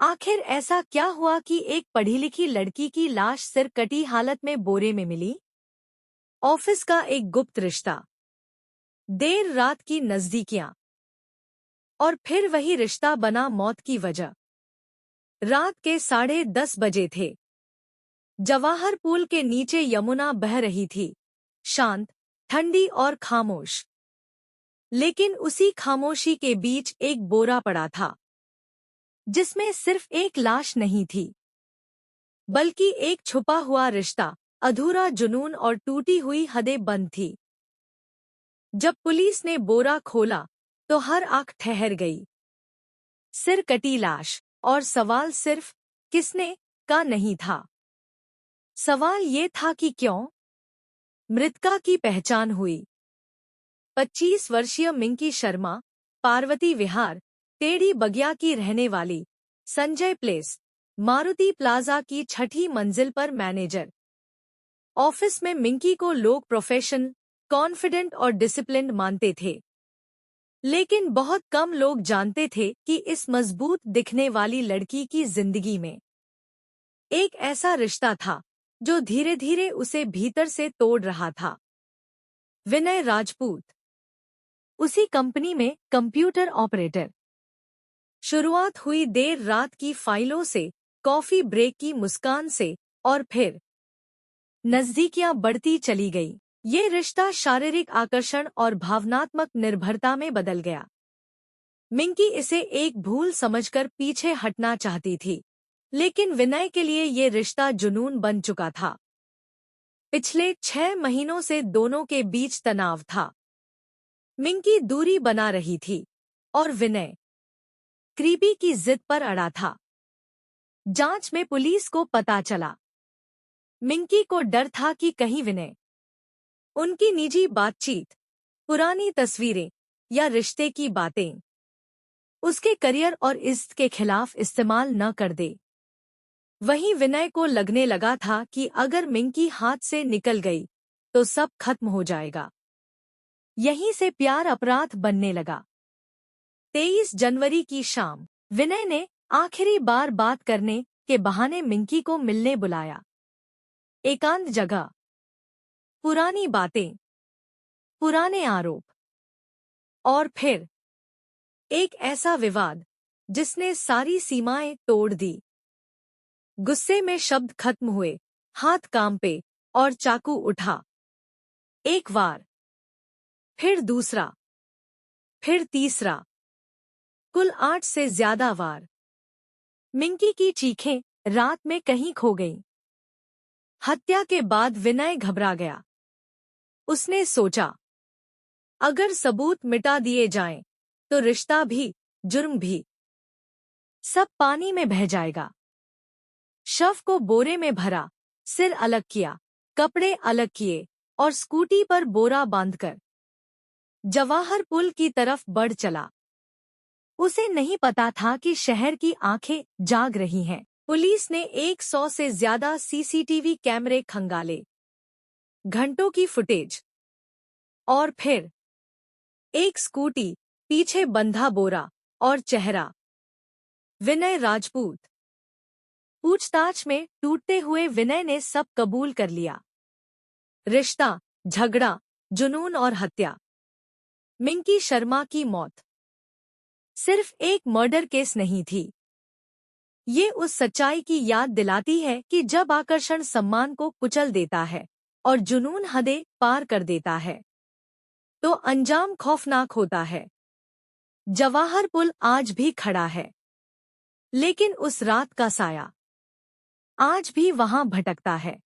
आखिर ऐसा क्या हुआ कि एक पढ़ी लिखी लड़की की लाश सिर कटी हालत में बोरे में मिली? ऑफिस का एक गुप्त रिश्ता, देर रात की नजदीकियां, और फिर वही रिश्ता बना मौत की वजह। रात के 10:30 बजे थे। जवाहर पुल के नीचे यमुना बह रही थी, शांत, ठंडी और खामोश। लेकिन उसी खामोशी के बीच एक बोरा पड़ा था, जिसमें सिर्फ एक लाश नहीं थी, बल्कि एक छुपा हुआ रिश्ता, अधूरा जुनून और टूटी हुई हदें बंद थी। जब पुलिस ने बोरा खोला, तो हर आंख ठहर गई। सिर कटी लाश, और सवाल सिर्फ किसने का नहीं था। सवाल ये था कि क्यों? मृतका की पहचान हुई। 25 वर्षीय मिंकी शर्मा, पार्वती विहार, टेढ़ी बगिया की रहने वाली, संजय प्लेस, मारुति प्लाजा की 6ठी मंजिल पर मैनेजर। ऑफिस में मिंकी को लोग प्रोफेशनल, कॉन्फिडेंट और डिसिप्लिन्ड मानते थे, लेकिन बहुत कम लोग जानते थे कि इस मजबूत दिखने वाली लड़की की जिंदगी में एक ऐसा रिश्ता था जो धीरे धीरे उसे भीतर से तोड़ रहा था। विनय राजपूत, उसी कंपनी में कंप्यूटर ऑपरेटर। शुरुआत हुई देर रात की फाइलों से, कॉफी ब्रेक की मुस्कान से, और फिर नजदीकियां बढ़ती चली गई। ये रिश्ता शारीरिक आकर्षण और भावनात्मक निर्भरता में बदल गया। मिंकी इसे एक भूल समझकर पीछे हटना चाहती थी, लेकिन विनय के लिए ये रिश्ता जुनून बन चुका था। पिछले 6 महीनों से दोनों के बीच तनाव था। मिंकी दूरी बना रही थी, और विनय क्रीपी की जिद पर अड़ा था। जांच में पुलिस को पता चला। मिंकी को डर था कि कहीं विनय उनकी निजी बातचीत, पुरानी तस्वीरें या रिश्ते की बातें उसके करियर और इज्जत के खिलाफ इस्तेमाल न कर दे। वहीं विनय को लगने लगा था कि अगर मिंकी हाथ से निकल गई तो सब खत्म हो जाएगा। यहीं से प्यार अपराध बनने लगा। 23 जनवरी की शाम, विनय ने आखिरी बार बात करने के बहाने मिंकी को मिलने बुलाया। एकांत जगह, पुरानी बातें, पुराने आरोप, और फिर एक ऐसा विवाद जिसने सारी सीमाएं तोड़ दी। गुस्से में शब्द खत्म हुए, हाथ कांपे, और चाकू उठा। एक वार, फिर दूसरा, फिर तीसरा, कुल 8 से ज्यादा वार। मिंकी की चीखें रात में कहीं खो गईं। हत्या के बाद विनय घबरा गया। उसने सोचा, अगर सबूत मिटा दिए जाएं, तो रिश्ता भी, जुर्म भी, सब पानी में बह जाएगा। शव को बोरे में भरा, सिर अलग किया, कपड़े अलग किए, और स्कूटी पर बोरा बांधकर जवाहर पुल की तरफ बढ़ चला। उसे नहीं पता था कि शहर की आंखें जाग रही हैं। पुलिस ने 100 से ज्यादा सीसीटीवी कैमरे खंगाले, घंटों की फुटेज, और फिर एक स्कूटी, पीछे बंधा बोरा, और चेहरा विनय राजपूत। पूछताछ में टूटते हुए विनय ने सब कबूल कर लिया। रिश्ता, झगड़ा, जुनून और हत्या। मिंकी शर्मा की मौत सिर्फ एक मर्डर केस नहीं थी। ये उस सच्चाई की याद दिलाती है कि जब आकर्षण सम्मान को कुचल देता है और जुनून हदें पार कर देता है, तो अंजाम खौफनाक होता है। जवाहर पुल आज भी खड़ा है, लेकिन उस रात का साया आज भी वहां भटकता है।